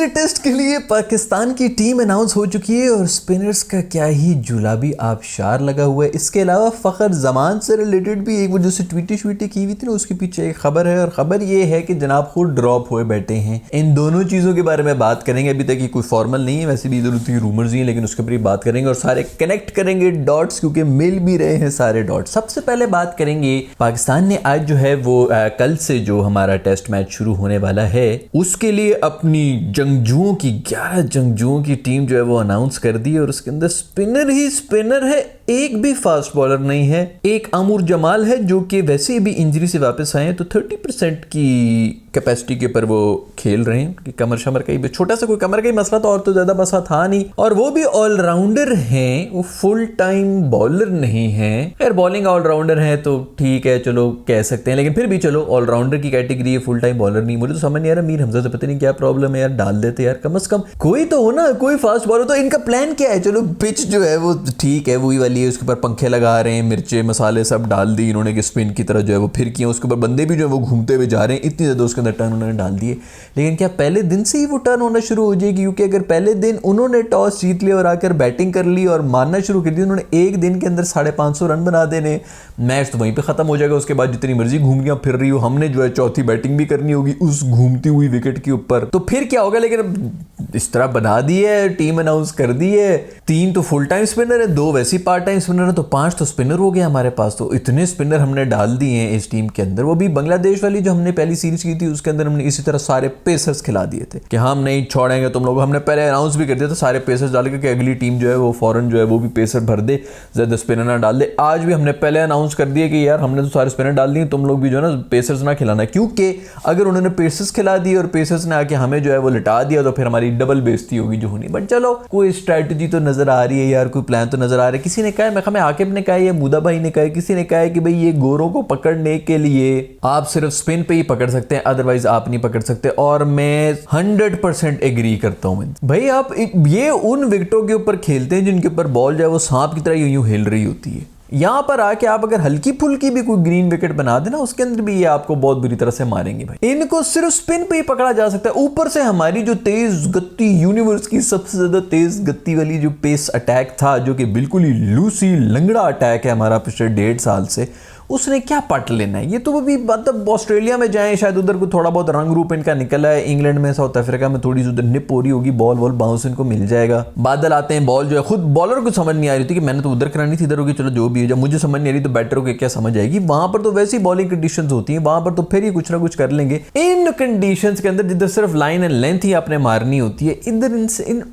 दूसरे टेस्ट के लिए पाकिस्तान की टीम अनाउंस हो चुकी है और स्पिनर्स का क्या ही जुलाबी आबशार लगा हुआ है। इसके अलावा फ़खर जमान से रिलेटेड भी एक वो जो ट्वीटी श्वीटी की हुई थी ना, उसके पीछे एक खबर है और ख़बर ये है कि जनाब खुद ड्रॉप हुए बैठे हैं। इन दोनों चीज़ों के बारे में बात करेंगे। अभी तक ये कोई फॉर्मल नहीं है, वैसे भी इधर उधर रूमर्स ही हैं, लेकिन उसके ऊपर बात करेंगे और सारे कनेक्ट करेंगे डॉट्स, क्योंकि मिल भी रहे हैं सारे डॉट्स। सबसे पहले बात करेंगे, पाकिस्तान ने आज जो है वो कल से जो हमारा टेस्ट मैच शुरू होने वाला है उसके लिए अपनी जंगजुओं की 11 जंगजुओं की टीम जो है वो अनाउंस कर दी और उसके अंदर स्पिनर ही स्पिनर है, एक भी फास्ट बॉलर नहीं है। एक आमुर जमाल है जो कि वैसे भी इंजरी से वापस आए हैं, तो 30% की कैपेसिटी के ऊपर वो खेल रहे हैं कि कमर शमर का ही छोटा सा कोई कमर का ही मसला था और तो ज्यादा मसला था नहीं। और वो भी ऑलराउंडर हैं, वो फुल टाइम बॉलर नहीं है। खैर बॉलिंग ऑलराउंडर है तो ठीक है, चलो कह सकते हैं, लेकिन फिर भी चलो ऑलराउंडर की कैटेगरी है, फुल टाइम बॉलर नहीं। मुझे तो समझ नहीं आ रहा मीर हमजा से पता नहीं क्या प्रॉब्लम है यार, डाल देते यार, कम से कम कोई तो हो ना, कोई फास्ट बॉलर। तो इनका प्लान क्या है? चलो पिच जो है वो ठीक है, वही वाली है, उसके ऊपर पंखे लगा रहे हैं, मिर्चे मसाले सब डाल दी इन्होंने कि स्पिन की तरह जो है वो फिर किया, उसके ऊपर बंदे भी जो है वो घूमते हुए जा रहे हैं, इतनी ज़्यादा उसके अंदर टर्न उन्होंने डाल दिए। लेकिन क्या पहले दिन से ही वो टर्न होना शुरू हो जाएगी? क्योंकि अगर पहले दिन उन्होंने टॉस जीत लिया और आकर बैटिंग कर ली और मारना शुरू कर दिया, उन्होंने एक दिन के अंदर 550 रन बना देने, मैच तो वहीं पे खत्म हो जाएगा। उसके बाद जितनी मर्जी घूमियां फिर रही हो, हमने जो है चौथी बैटिंग भी करनी होगी उस घूमती हुई विकेट के ऊपर, तो फिर क्या होगा? लेकिन इस तरह बना दी है, टीम अनाउंस कर दी है, 3 तो फुल टाइम स्पिनर है, 2 वैसी पार्ट टाइम स्पिनर है, तो 5 तो स्पिनर हो गया हमारे पास। तो इतने स्पिनर हमने डाल दिए हैं इस टीम के अंदर। वो भी बांग्लादेश वाली जो हमने पहली सीरीज की थी उसके अंदर हमने इसी तरह सारे पेसर्स खिला दिए थे कि हम नहीं छोड़ेंगे तुम लोग। हमने पहले अनाउंस भी कर दिया था सारे पेसर्स डाल के कि अगली टीम जो है वो फौरन जो है वो भी पेसर भर दे, ज्यादा स्पिनर ना डाल दे। आज भी हमने पहले अनाउंस कर दिया कि यार हमने तो सारे स्पिनर डाल दिए, तुम लोग भी जो है ना पेसर्स ना खिलाना, क्योंकि अगर उन्होंने पेसर्स खिला दी और पेसर्स ने आके हमें जो है वो लिटा दिया तो फिर हमारी डबल बेइज्जती होगी जो होनी। बट चलो कोई स्ट्रैटेजी तो नजर आ रही है यार, कोई प्लान तो नजर आ रहा है। किसी ने कहा है, मैं आकिब ने कहा है, मुदा भाई ने कहा है, किसी ने कहा है कि भाई ये गोरों को पकड़ने के लिए आप सिर्फ स्पिन पे ही पकड़ सकते हैं, अदरवाइज आप नहीं पकड़ सकते। और मैं 100% एग्री करता हूं भाई। आप ये उन विकेटों के ऊपर खेलते हैं जिनके ऊपर बॉल जो है वो सांप की तरह यूं हिल रही होती है। यहाँ पर आके आप अगर हल्की फुल्की भी कोई ग्रीन विकेट बना देना, उसके अंदर भी ये आपको बहुत बुरी तरह से मारेंगे भाई। इनको सिर्फ स्पिन पे ही पकड़ा जा सकता है। ऊपर से हमारी जो तेज गति, यूनिवर्स की सबसे ज्यादा तेज गति वाली जो पेस अटैक था, जो कि बिल्कुल ही लूसी लंगड़ा अटैक है हमारा पिछले 1.5 साल से, उसने क्या पट लेना है? ये तो भी मतलब ऑस्ट्रेलिया में जाएं, शायद उधर को थोड़ा बहुत रंग रूप इनका निकला है, इंग्लैंड में, साउथ अफ्रीका में थोड़ी सी उधर निप हो रही होगी, बॉल वॉल बाउंस इनको मिल जाएगा। बादल आते हैं, बॉल जो है खुद बॉलर को समझ नहीं आ रही थी कि मैंने तो उधर करानी थी, इधर होगी, चलो जो भी है, जब मुझे समझ नहीं आ रही तो बैटर को क्या समझ आएगी। वहां पर तो वैसी बॉलिंग कंडीशन होती है, वहां पर तो फिर ही कुछ ना कुछ कर लेंगे। इन कंडीशन के अंदर जिधर सिर्फ लाइन एंड लेंथ ही आपने मारनी होती है, इधर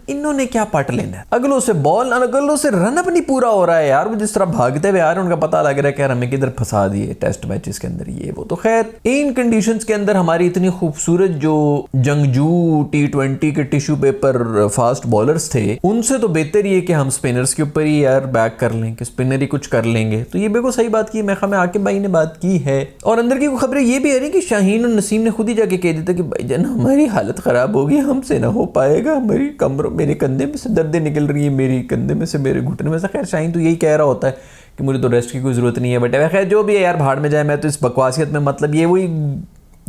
इन्होंने क्या पट लेना है? अगलों से बॉल, अगलों से रनअप नहीं पूरा हो रहा है यार। वो जिस तरह भागते हुए आ रहे हैं, उनका पता लग रहा है कि यार हमें किधर फंसा दिए टेस्ट मैचेस के अंदर ये वो। तो खैर इन कंडीशंस के अंदर हमारी इतनी खूबसूरत जो जंगजू T20 के टिश्यू पेपर फास्ट बॉलर्स थे, उनसे तो बेहतर ये कि हम स्पिनर्स के ऊपर ही यार बैक कर लें कि स्पिनर ही कुछ कर लेंगे। तो ये बिल्कुल सही बात की मैं आकिब भाई ने बात की है। और अंदर की खबरें ये भी आ रही कि शाहीन और नसीम ने खुद ही जाके कह दिया कि भाईजान हमारी हालत खराब होगी, हमसे ना हो पाएगा, हमारी कमरों, मेरे कंधे में से दर्दें निकल रही है, मेरी कंधे में से, मेरे घुटने में से। खैर शाहीन तो यही कह रहा होता है कि मुझे तो रेस्ट की कोई ज़रूरत नहीं है, बट खैर जो भी है यार भाड़ में जाए। मैं तो इस बकवासियत में मतलब ये वही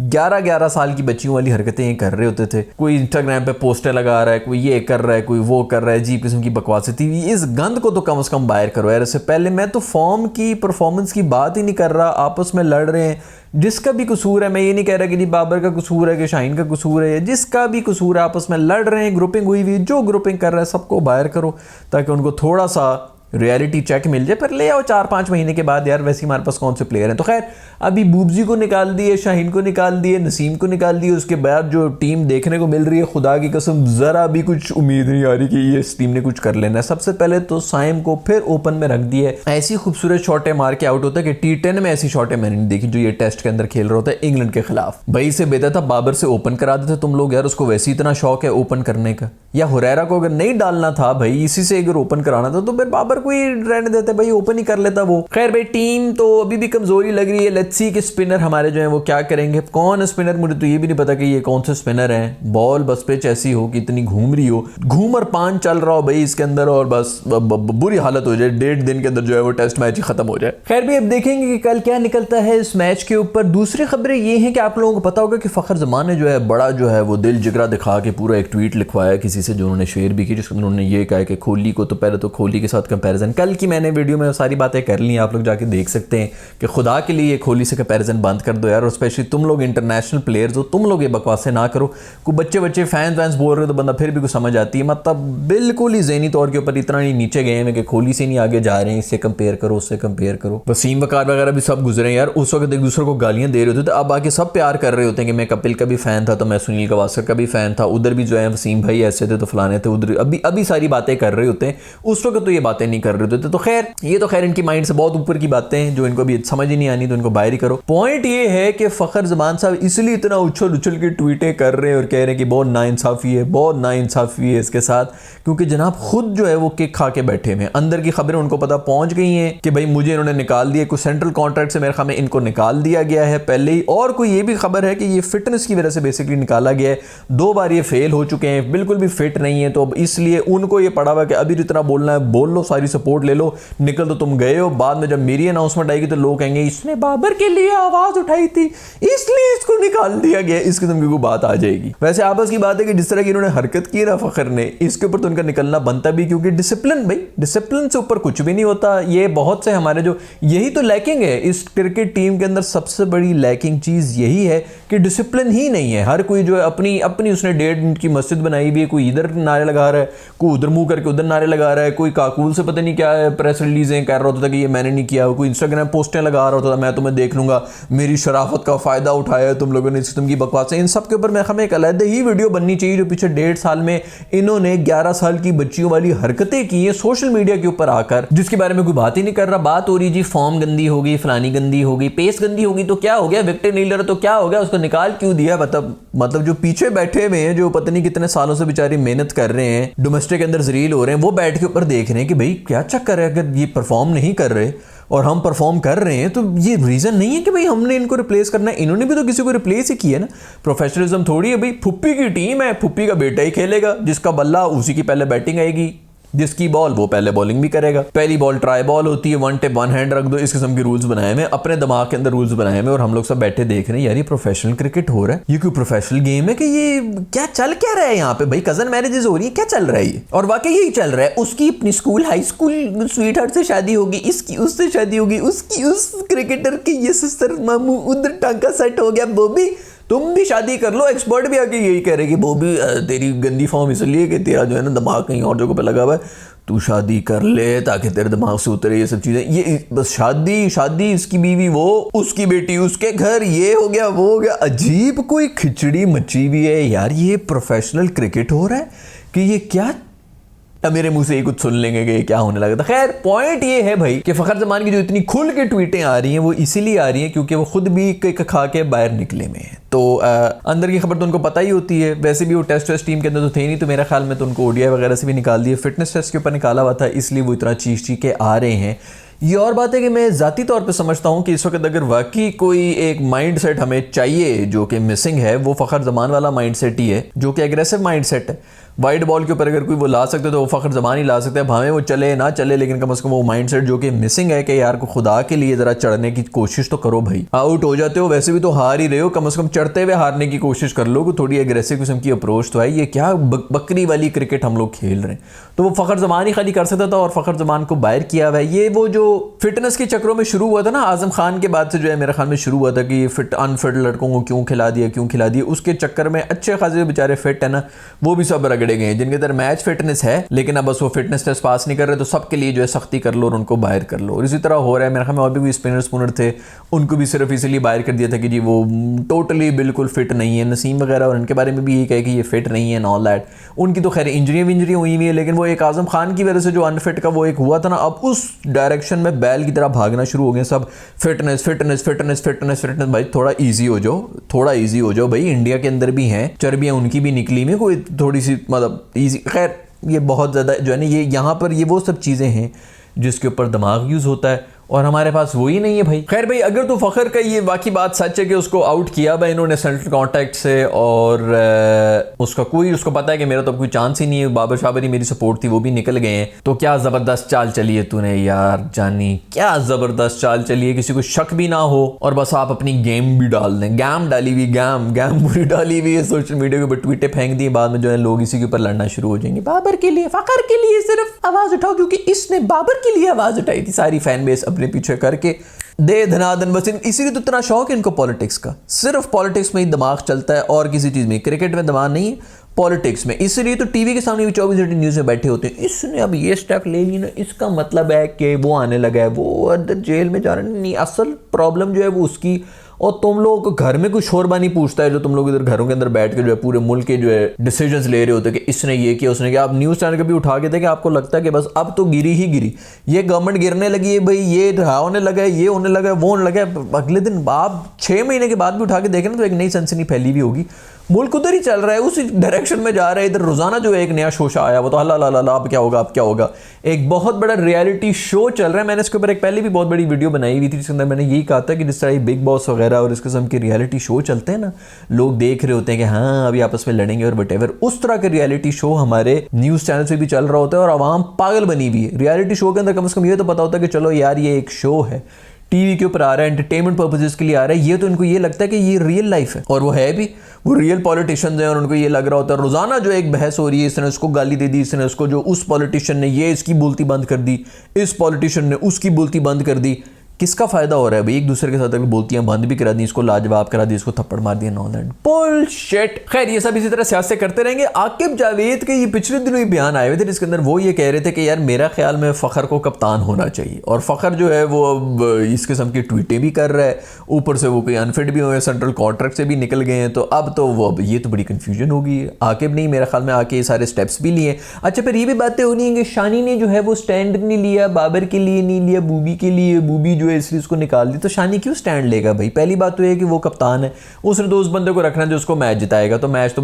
11 साल की बच्चियों वाली हरकतें ये कर रहे होते थे। कोई इंस्टाग्राम पे पोस्टर लगा रहा है, कोई ये कर रहा है, कोई वो कर रहा है, अजीब किस्म की बकवासें थी। इस गंद को तो कम से कम बाहर करो यार। इससे पहले मैं तो फॉर्म की, परफॉर्मेंस की बात ही नहीं कर रहा। आपस में लड़ रहे हैं, जिसका भी कसूर है, मैं ये नहीं कह रहा कि जी बाबर का कसूर है कि शाहीन का कसूर है, जिसका भी कसूर है, आपस में लड़ रहे हैं, ग्रुपिंग हुई हुई, जो ग्रुपिंग कर रहा है सबको बाहर करो ताकि उनको थोड़ा सा रियलिटी चेक मिल जाए। पर ले आओ 4-5 महीने के बाद यार, वैसे हमारे पास कौन से प्लेयर हैं। तो खैर अभी बूबजी को निकाल दिए, शाहीन को निकाल दिए, नसीम को निकाल दिए। उसके बाद जो टीम देखने को मिल रही है, खुदा की कसम जरा भी कुछ उम्मीद नहीं आ रही कि ये इस टीम ने कुछ कर लेना है। सबसे पहले तो साइम को फिर ओपन में रख दिए, ऐसी खूबसूरत शॉटें मार के आउट होता है कि T10 में ऐसी शॉटें मैंने नहीं देखी जो ये टेस्ट के अंदर खेल रहा होता है इंग्लैंड के खिलाफ। भाई से बेहतर था बाबर से ओपन करा देते तुम लोग यार, उसको वैसे इतना शौक है ओपन करने का। या हुरैरा को अगर नहीं डालना था भाई, इसी से अगर ओपन कराना था तो फिर बाबर कोई रहने देता है भाई, ओपन ही कर लेता वो। खैर भाई टीम तो अभी भी कमजोरी लग रही है। लेट्स सी कि स्पिनर हमारे जो है वो क्या करेंगे। कौन स्पिनर, मुझे तो ये भी नहीं पता कि ये कौन से स्पिनर है। बॉल बस पिच ऐसी हो कि इतनी घूम रही हो, घूमर पान चल रहा हो भाई इसके अंदर, और बस बुरी हालत हो जाए, 1.5 दिन के अंदर जो है वो टेस्ट मैच ही खत्म हो जाए। खैर भी अब देखेंगे कि कल क्या निकलता है इस मैच के ऊपर। दूसरी खबरें ये हैं कि आप लोगों को पता होगा कि फखर जमान ने जो है बड़ा जो है वो दिल जिगरा दिखा के पूरा एक ट्वीट लिखवाया किसी से, जो उन्होंने शेयर भी की, जिसमें उन्होंने ये कहा कि कोहली को तो पहले तो कोहली के साथ कंपैरिजन, कल की मैंने वीडियो में सारी बातें कर ली, आप लोग जाके देख सकते हैं कि खुदा के लिए कोहली से कंपैरिजन बंद कर दो यार, और स्पेशली तुम लोग इंटरनेशनल प्लेयर्स हो, तुम लोग ये बकवासें ना करो। कोई बच्चे फैंस बोल रहे हो तो बंदा फिर भी कुछ समझ आती है, मतलब बिल्कुल ही ज़हनी तौर के ऊपर इतना नहीं नीचे गए हैं कि कोहली से नहीं आगे जा रहे हैं, इससे कंपेयर करो उससे कंपेयर करो। वसीम वकार वगैरह भी सब गुजरे यार, उस वक्त एक दूसरे को गालियां दे रहे होते थे, अब आके सब प्यार कर रहे होते हैं कि मैं कपिल का भी फैन था तो मैं सुनील गावस्कर का भी फैन था, उधर भी जो है वसीम भाई ऐसे थे तो फलाने थे, उधर अभी सारी बातें कर रहे होते हैं, उस वक्त तो ये बातें नहीं कर रहे होते। तो खैर ये तो खैर इनकी माइंड से बहुत ऊपर की बातें हैं जो इनको भी समझ ही नहीं आनी, तो इनको बाहर ही करो। पॉइंट ये है कि फखर जमान साहब इसलिए इतना उछल के ट्वीटें कर रहे हैं और कह रहे हैं कि बहुत नाइंसाफी है, बहुत नाइंसाफी है इसके साथ, क्योंकि जनाब खुद जो है वो किक खा के बैठे हुए हैं। अंदर की खबरें उनको पता पहुंच गई हैं कि भाई मुझे इन्होंने निकाल दिया, कुछ सेंट्रल कॉन्ट्रैक्ट से मेरे ख्याल में इनको निकाल दिया गया है पहले ही, और कोई ये भी खबर है कि ये फिटनेस की वजह से बेसिकली निकाला गया है। 2 बार ये फेल हो चुके हैं, बिल्कुल भी फिट नहीं है, तो अब इसलिए उनको ये पड़ा हुआ कि अभी जितना बोलना है बोल लो, सारी सपोर्ट ले लो, निकल तो तुम गए हो। बाद में जब मेरी अनाउंसमेंट आएगी तो लोग कहेंगे इसने बाबर के लिए आवाज उठाई थी इसलिए इसको निकाल दिया गया, इस किस्म की कोई बात आ जाएगी। वैसे आपस की बात है कि जिस तरह की इन्होंने हरकत की ना फखर ने, इसके ऊपर तो उनका निकलना बनता भी, क्योंकि डिसिप्लिन भाई, डिसिप्लिन से ऊपर कुछ भी नहीं होता। ये बहुत से हमारे जो यही तो लैकिंग है इस क्रिकेट टीम के अंदर, सबसे बड़ी लैकिंग चीज यही है कि डिसिप्लिन ही नहीं है। हर कोई जो है अपनी उसने 1.5 इंच की मस्जिद बनाई हुई है, कोई इधर नारे लगा रहा है, कोई उधर मुंह करके उधर नारे लगा रहा है, कोई काकूल से पता नहीं क्या है प्रेस रिलीजें कर रहा होता था कि ये मैंने नहीं किया, कोई इंस्टाग्राम पोस्टें लगा रहा होता था मैं तुम्हें देख लूंगा, मेरी शराफत का फायदा उठाया तुम लोगों ने, इस किस्म की बकवासें। इन सब के ऊपर मैं हमें एक अलग ही वीडियो बननी चाहिए जो पीछे 1.5 साल में इन्होंने 11 साल की बच्चियों वाली हरकतें की है सोशल मीडिया के ऊपर आकर, जिसके बारे में कोई बात ही नहीं कर रहा। बात हो रही जी फॉर्म गंदी होगी, फलानी गंदी होगी, पेस गंदी होगी, तो क्या हो गया, विकेट नहीं ले रहा तो क्या हो गया, उसको निकाल क्यों दिया। मतलब जो पीछे बैठे हुए हैं, जो पता नहीं कितने सालों से बेचारे मेहनत कर रहे हैं, डोमेस्टिक के अंदर जरील हो रहे हैं, वो बैठ के ऊपर देख रहे हैं कि भाई क्या चक्कर है, अगर ये परफॉर्म नहीं कर रहे और हम परफॉर्म कर रहे हैं तो ये रीजन नहीं है कि भाई हमने इनको रिप्लेस करना है। इन्होंने भी तो किसी को रिप्लेस ही किया ना, प्रोफेशनलिज्म थोड़ी है भाई। फुप्पी की टीम है, फुप्पी का बेटा ही खेलेगा, जिसका बल्ला उसी की पहले बैटिंग आएगी, जिसकी बॉल वो पहले बॉलिंग भी करेगा। पहली बॉल ट्राई बॉल होती है, 1 टिप 1 हैंड रख दो, इस किस्म के रूल्स बनाए हुए, अपने दिमाग के अंदर रूल्स बनाए हुए, और हम लोग सब बैठे देख रहे हैं यार ये प्रोफेशनल क्रिकेट हो रहा है, ये कोई प्रोफेशनल गेम है कि ये क्या चल क्या रहा है यहाँ पे भाई, कजन मैरिजेस हो रही है, क्या चल रहा है ये। और वाकई यही चल रहा है, उसकी अपनी school high school sweet heart से शादी होगी, इसकी उससे शादी होगी, उसकी उस क्रिकेटर की ये सिस्टर मामू उधर टांका सेट हो गया, बॉबी तुम भी शादी कर लो। एक्सपर्ट भी आके यही कह रहे कि बॉबी तेरी गंदी फॉर्म इसलिए कि तेरा जो है ना दिमाग कहीं और जगह पे लगा हुआ है, तू शादी कर ले ताकि तेरे दिमाग से उतरे ये सब चीजें। ये बस शादी, इसकी बीवी वो, उसकी बेटी उसके घर, ये हो गया वो हो गया, अजीब कोई खिचड़ी मची हुई है यार। ये प्रोफेशनल क्रिकेट हो रहा है कि ये क्या, अब मेरे मुंह से ही कुछ सुन लेंगे कि क्या होने लगा था। खैर पॉइंट ये है भाई कि फखर जमान की जो इतनी खुल के ट्वीटें आ रही हैं वो इसीलिए आ रही हैं क्योंकि वो खुद भी खा के बाहर निकले में हैं, तो अंदर की खबर तो उनको पता ही होती है। वैसे भी वो टेस्ट टीम के अंदर तो थे नहीं, तो मेरे ख्याल में तो उनको ओडीआई वगैरह से भी निकाल दिए, फिटनेस टेस्ट के ऊपर निकाला हुआ था, इसलिए वो इतना चीख के आ रहे हैं। ये और बात है कि मैं ज़ाती तौर पे समझता हूँ कि इस वक्त अगर वाकई कोई एक माइंड सेट हमें चाहिए जो कि मिसिंग है, वो फखर जमान वाला माइंड सेट ही है, जो कि एग्रेसिव माइंड सेट है। वाइड बॉल के ऊपर अगर कोई वो ला सकते तो वो फखर जमान ही ला सकते हैं, भावें वो चले ना चले, लेकिन कम से कम वो माइंड सेट जो कि मिसिंग है कि यार को खुदा के लिए ज़रा चढ़ने की कोशिश तो करो भाई। आउट हो जाते हो वैसे भी तो हार ही रहे हो, कम से कम चढ़ते हुए हारने की कोशिश कर लो, थोड़ी एग्रेसिव किस्म की अप्रोच तो है। ये क्या बकरी वाली क्रिकेट हम लोग खेल रहे हैं, तो वो फखर जमान ही खाली कर सकता था और फखर जमान को बाहर किया हुआ है। ये वो जो फिटनेस के चक्रों में शुरू हुआ था ना, आजम खान के बाद से जो है मेरे ख्याल में शुरू हुआ था कि फिट अनफिट लड़कों को क्यों खिला दिया, उसके चक्कर में अच्छे खासे बेचारे फिट है ना वो भी सब रगड़े गए, जिनके अंदर मैच फिटनेस है लेकिन अब बस वो फिटनेस टेस्ट पास नहीं कर रहे, तो सबके लिए जो है सख्ती कर लो और उनको बाहर कर लो। और इसी तरह हो रहा है मेरे ख्याल में, और भी कोई स्पिनर थे उनको भी सिर्फ इसलिए बाहर कर दिया था कि जी वो टोटली बिल्कुल फिट नहीं है। नसीम वगैरह और उनके बारे में भी ये कहे कि ये फिट नहीं है, ऑल दैट। उनकी तो खैर इंजरी हुई है, लेकिन वो एक आजम खान की वजह से जो अनफिट का वो एक हुआ था ना, अब उस डायरेक्शन में बैल की तरह भागना शुरू हो गए सब, fitness fitness fitness fitness fitness. भाई थोड़ा ईजी हो जाओ भाई, इंडिया के अंदर भी हैं चर्बियाँ, उनकी भी निकली में कोई थोड़ी सी मतलब ईजी। खैर ये बहुत ज़्यादा जो है ना, ये यहाँ पर ये वो सब चीज़ें हैं जिसके ऊपर दिमाग यूज़ होता है, और हमारे पास वही नहीं है भाई। खैर भाई, अगर तो फ़खर का ये वाकई बात सच है कि उसको आउट किया भाई इन्होंने सेंट्रल कॉन्टैक्ट से, और उसको पता है कि मेरा तो कोई चांस ही नहीं है, बाबर शाबर ही मेरी सपोर्ट थी, वो भी निकल गए हैं, तो क्या ज़बरदस्त चाल चली है तूने यार जानी, क्या ज़बरदस्त चाल चली है, किसी को शक भी ना हो, और बस आप अपनी गेम भी डाल दें। गैम डाली हुई, गैम पूरी डाली हुई है सोशल मीडिया के ऊपर, ट्वीटें फेंक दी, बाद में जो है लोग इसी के ऊपर लड़ना शुरू हो जाएंगे, बाबर के लिए, फ़खर के लिए सिर्फ आवाज़ उठाओ क्योंकि इसने बाबर के लिए आवाज़ उठाई थी, सारी फैन बेस अपने पीछे करके दे धनादन। बस इसीलिए तो इतना शौक है इनको पॉलिटिक्स का, सिर्फ पॉलिटिक्स में ही दिमाग चलता है और किसी चीज़ में, क्रिकेट में दिमाग नहीं है, पॉलिटिक्स में। इसलिए तो टीवी के सामने भी 24 घंटे न्यूज़ में बैठे होते हैं, इसने अब ये स्टेप ले ली ना, इसका मतलब है कि वो आने लगा है, वो अंदर जेल में जा रहा है। नहीं, असल प्रॉब्लम जो है वो उसकी, और तुम लोग को घर में कोई शोरबा नहीं पूछता है, जो तुम लोग इधर घरों के अंदर बैठ के जो है पूरे मुल्क के जो है डिसीजंस ले रहे होते हैं कि इसने ये किया उसने किया। आप न्यूज़ चैनल कभी उठा के देखें, आपको लगता है कि बस अब तो गिरी ही गिरी, ये गवर्नमेंट गिरने लगी है भाई, ये होने लगा है, ये होने लगा है, वो होने लगा है। अगले दिन आप 6 महीने के बाद भी उठा के देखें ना तो एक नई सनसनी फैली हुई होगी, मुल्क उधर ही चल रहा है, उसी डायरेक्शन में जा रहा है। इधर रोजाना जो है एक नया शोशा आया, वो तो अल्लाह अब क्या होगा, अब क्या होगा। एक बहुत बड़ा रियलिटी शो चल रहा है। मैंने इसके ऊपर एक पहले भी बहुत बड़ी वीडियो बनाई हुई थी, जिसके अंदर मैंने यही कहा था कि जिस तरह बिग बॉस वगैरह और इस किस्म के रियलिटी शो चलते हैं ना, लोग देख रहे होते हैं कि हाँ अभी आपस में लड़ेंगे और वटेवर, उस तरह के रियलिटी शो हमारे न्यूज़ चैनल से भी चल रहा होता है, और आवाम पागल बनी हुई है। रियलिटी शो के अंदर कम से कम ये तो पता होता है कि चलो यार ये एक शो है, टीवी के ऊपर आ रहा है, एंटरटेनमेंट पर्पसेस के लिए आ रहा है, ये तो इनको ये लगता है कि ये रियल लाइफ है, और वो है भी, वो रियल पॉलिटिशियंस हैं और उनको ये लग रहा होता है। रोजाना जो एक बहस हो रही है, इसने उसको गाली दे दी, इसने उसको, जो उस पॉलिटिशियन ने ये इसकी बोलती बंद कर दी, इस पॉलिटिशियन ने उसकी बोलती बंद कर दी। किसका फायदा हो रहा है भाई? एक दूसरे के साथ अगर बोलतियां बंद भी करा दी, इसको लाजवाब करा दी, इसको थप्पड़ मार दिया, नो दैट बुलशिट। खैर ये सब इसी तरह सियासत करते रहेंगे। आकिब जावेद के ये पिछले दिनों ही बयान आए हुए थे, जिसके अंदर वो ये कह रहे थे कि यार मेरा ख्याल में फ़खर को कप्तान होना चाहिए, और फ़खर जो है वो अब इस किस्म की ट्वीटें भी कर रहा है, ऊपर से वो कोई अनफिट भी हुए, सेंट्रल कॉन्ट्रैक्ट से भी निकल गए हैं, तो अब तो वो अब ये तो बड़ी कन्फ्यूजन होगी। आकिब नहीं, मेरा ख्याल में आके ये सारे स्टेप्स भी लिए। अच्छा फिर ये भी बातें हो रही हैं कि शानी ने जो है वो स्टैंड नहीं लिया, बाबर के लिए नहीं लिया, बूबी के लिए, बूबी जो है इसलिए उसको निकाल, तो शानी क्यों स्टैंड लेगा भाई? पहली बात तो ये कि वो कप्तान है, उसने तो उस बंदे को रखना है जो उसको मैच जिताएगा, तो मैच तो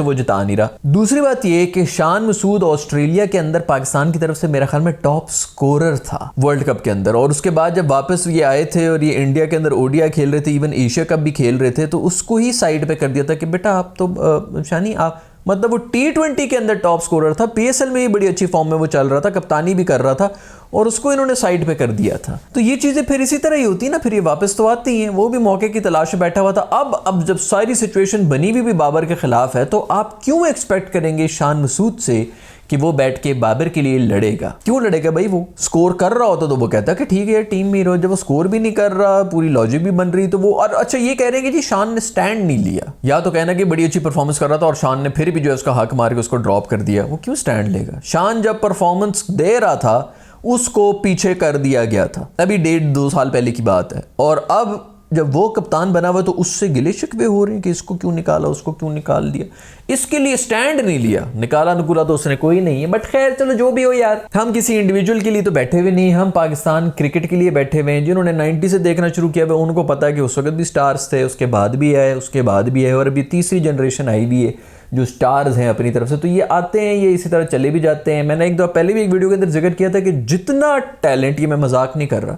वो जिता नहीं रहा। दूसरी बात ये कि शान मसूद ऑस्ट्रेलिया के अंदर पाकिस्तान की तरफ से मेरा ख्याल में टॉप स्कोरर था वर्ल्ड कप के अंदर, और उसके बाद जब वापस ये आए थे और ये इंडिया के अंदर ओडीआई खेल रहे थे, इवन एशिया कप भी खेल रहे थे, तो उसको ही साइड पे कर दिया था कि बेटा आप तो शानी आप, मतलब वो T20 के अंदर टॉप स्कोरर था, PSL में ही बड़ी अच्छी फॉर्म में वो चल रहा था, कप्तानी भी कर रहा था, और उसको इन्होंने साइड पे कर दिया था। तो ये चीज़ें फिर इसी तरह ही होती है ना, फिर ये वापस तो आती हैं। वो भी मौके की तलाश में बैठा हुआ था। अब जब सारी सिचुएशन बनी हुई भी बाबर के खिलाफ है, तो आप क्यों एक्सपेक्ट करेंगे शान मसूद से कि वो बैठ के बाबर के लिए लड़ेगा? क्यों लड़ेगा भाई? वो स्कोर कर रहा होता तो वो कहता कि ठीक है टीम में, जब वो स्कोर भी नहीं कर रहा, पूरी लॉजिक भी बन रही, तो वो, और अच्छा ये कह रहे हैं कि जी शान ने स्टैंड नहीं लिया, या तो कहना कि बड़ी अच्छी परफॉर्मेंस कर रहा था और शान ने फिर भी जो है उसका हक मार के उसको ड्रॉप कर दिया। वो क्यों स्टैंड लेगा? शान जब परफॉर्मेंस दे रहा था उसको पीछे कर दिया गया था, अभी 1.5-2 साल पहले की बात है, और अब जब वो कप्तान बना हुआ तो उससे गिले शिकवे हो रहे हैं कि इसको क्यों निकाला, उसको क्यों निकाल दिया। इसके लिए स्टैंड नहीं लिया, निकाला नुकुला तो उसने कोई नहीं है। बट खैर चलो जो भी हो यार, हम किसी इंडिविजुअल के लिए तो बैठे हुए नहीं, हम पाकिस्तान क्रिकेट के लिए बैठे हुए हैं। जिन्होंने 90 से देखना शुरू किया हुआ उनको पता है कि उस वक्त भी स्टार्स थे, उसके बाद भी आए, उसके बाद भी आए, और अभी तीसरी जनरेशन आई भी है जो स्टार्स हैं अपनी तरफ से। तो ये आते हैं, ये इसी तरह चले भी जाते हैं। मैंने एक दो पहले भी एक वीडियो के अंदर जिक्र किया था कि जितना टैलेंट, ये मैं मजाक नहीं कर रहा,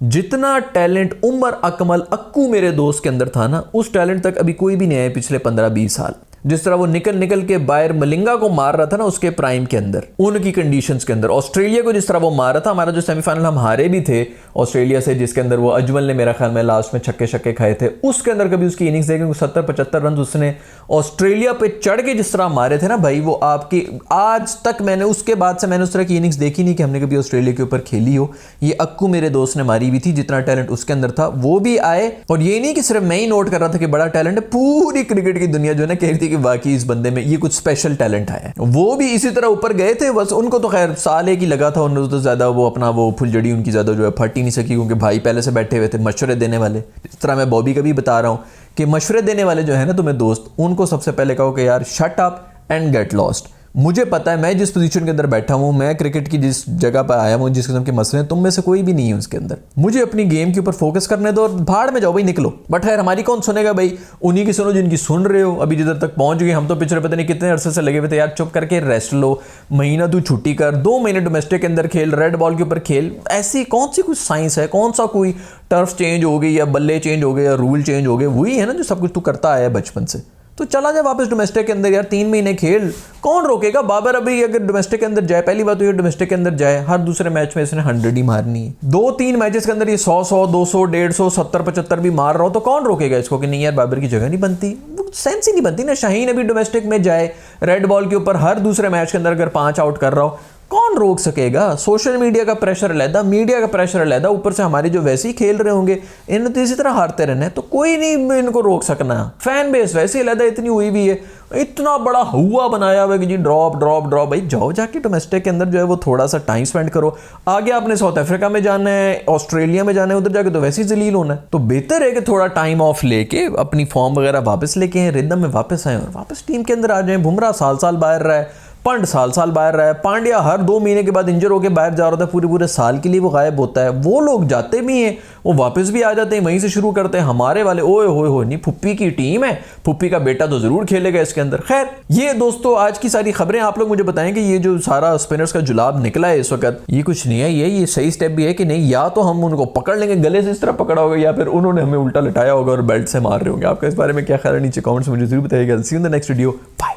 जितना टैलेंट उमर अकमल अक्कू मेरे दोस्त के अंदर था ना, उस टैलेंट तक अभी कोई भी नहीं आया पिछले 15-20 साल। जिस तरह वो निकल के बायर मलिंगा को मार रहा था ना उसके प्राइम के अंदर, उनकी कंडीशंस के अंदर, ऑस्ट्रेलिया को जिस तरह वो मार रहा था। हमारा जो सेमीफाइनल हम हारे भी थे ऑस्ट्रेलिया से, जिसके अंदर वो अजमल ने मेरा ख्याल में लास्ट में छक्के खाए थे, उसके अंदर कभी उसकी इनिंग्स देखें 70-75 रन उसने ऑस्ट्रेलिया पे चढ़ के जिस तरह मारे थे ना भाई, वो आपकी आज तक मैंने उसके बाद से मैंने उस तरह की इनिंग्स देखी नहीं कि हमने कभी ऑस्ट्रेलिया के ऊपर खेली हो। ये अक्कू मेरे दोस्त ने मारी हुई थी, जितना टैलेंट उसके अंदर था वो भी आए। और ये नहीं कि सिर्फ मैं ही नोट कर रहा था कि बड़ा टैलेंट है, पूरी क्रिकेट की दुनिया जो है कह रही थी कि वाकई इस बंदे में ये कुछ स्पेशल टैलेंट है। वो भी इसी तरह ऊपर गए थे, बस उनको तो खैर साल एक ही लगा था, उन्होंने तो ज्यादा वो अपना वो फुलझड़ी उनकी ज्यादा जो है फट ही नहीं सकी, क्योंकि भाई पहले से बैठे हुए थे मशवरे देने वाले। इस तरह मैं बॉबी का भी बता रहा हूँ कि मशवरे देने वाले जो है ना तुम्हें दोस्त, उनको सबसे पहले कहो कि यार shut up and get lost, मुझे पता है मैं जिस पोजीशन के अंदर बैठा हूँ, मैं क्रिकेट की जिस जगह पर आया हूँ, जिस किस्म के मसले हैं, तुम में से कोई भी नहीं है उसके अंदर। मुझे अपनी गेम के ऊपर फोकस करने दो और भाड़ में जाओ भाई, निकलो। बट खैर हमारी कौन सुनेगा भाई, उन्हीं की सुनो जिनकी सुन रहे हो। अभी जिधर तक पहुंच गए, हम तो पिछले पता नहीं कितने अरसे से लगे हुए थे यार, चुप करके रेस्ट लो, महीना तू छुट्टी कर, 2 महीने डोमेस्टिक के अंदर खेल, रेड बॉल के ऊपर खेल। ऐसी कौन सी कुछ साइंस है, कौन सा कोई टर्फ चेंज हो गई या बल्ले चेंज हो गए या रूल चेंज हो गए, वही है ना जो सब कुछ तू करता आया बचपन से। तो चला जाए वापस डोमेस्टिक के अंदर यार, 3 महीने खेल, कौन रोकेगा। बाबर अभी अगर डोमेस्टिक के अंदर जाए, पहली बात तो ये डोमेस्टिक के अंदर जाए, हर दूसरे मैच में इसने 100 ही मारनी है। 2-3 मैचेस के अंदर ये 100, 200, 150, 70-75 भी मार रहा हो, तो कौन रोकेगा इसको कि नहीं यार बाबर की जगह नहीं बनती, सेंस ही नहीं बनती ना। शाहीन अभी डोमेस्टिक में जाए, रेड बॉल के ऊपर हर दूसरे मैच के अंदर अगर 5 आउट कर रहा हो, कौन रोक सकेगा। सोशल मीडिया का प्रेशर अलहदा, मीडिया का प्रेशर अलहदा, ऊपर से हमारे जो वैसे ही खेल रहे होंगे, इन्हें तो इसी तरह हारते रहना है, तो कोई नहीं इनको रोक सकना। फैन बेस वैसे ही अलहदा इतनी हुई भी है, इतना बड़ा हुआ बनाया हुआ कि जी ड्रॉप ड्रॉप ड्रॉप। भाई जाओ जाके डोमेस्टिक के अंदर जो है वो थोड़ा सा टाइम स्पेंड करो। आगे आपने साउथ अफ्रीका में जाना है, ऑस्ट्रेलिया में जाना है, उधर जाके तो वैसे ही जलील होना है। तो बेहतर है कि थोड़ा टाइम ऑफ लेके अपनी फॉर्म वगैरह वापस लेके आए, रिदम में वापस आए और वापस टीम के अंदर आ जाए। बुमराह साल बाहर रहा है, पंड साल बाहर रहा है, पांड्या हर 2 महीने के बाद इंजर होकर बाहर जा रहा था, पूरे साल के लिए वो गायब होता है। वो लोग जाते भी हैं, वो वापस भी आ जाते हैं, वहीं से शुरू करते हैं। हमारे वाले ओए होए होए नहीं, फुप्पी की टीम है, फुप्पी का बेटा तो जरूर खेलेगा इसके अंदर। खैर ये दोस्तों आज की सारी खबरें। आप लोग मुझे बताएं कि ये जो सारा स्पिनर्स का जुलाब निकला है इस वक्त, ये कुछ नहीं है, ये सही स्टेप भी है कि नहीं। या तो हम उनको पकड़ लेंगे, गले से इस तरह पकड़ा होगा, या फिर उन्होंने हमें उल्टा लटाया होगा और बेल्ट से मार रहे होंगे। आपका इस बारे में क्या ख्याल है, नीचे कमेंट्स में मुझे जरूर बताइएगा। See you in the next video, bye.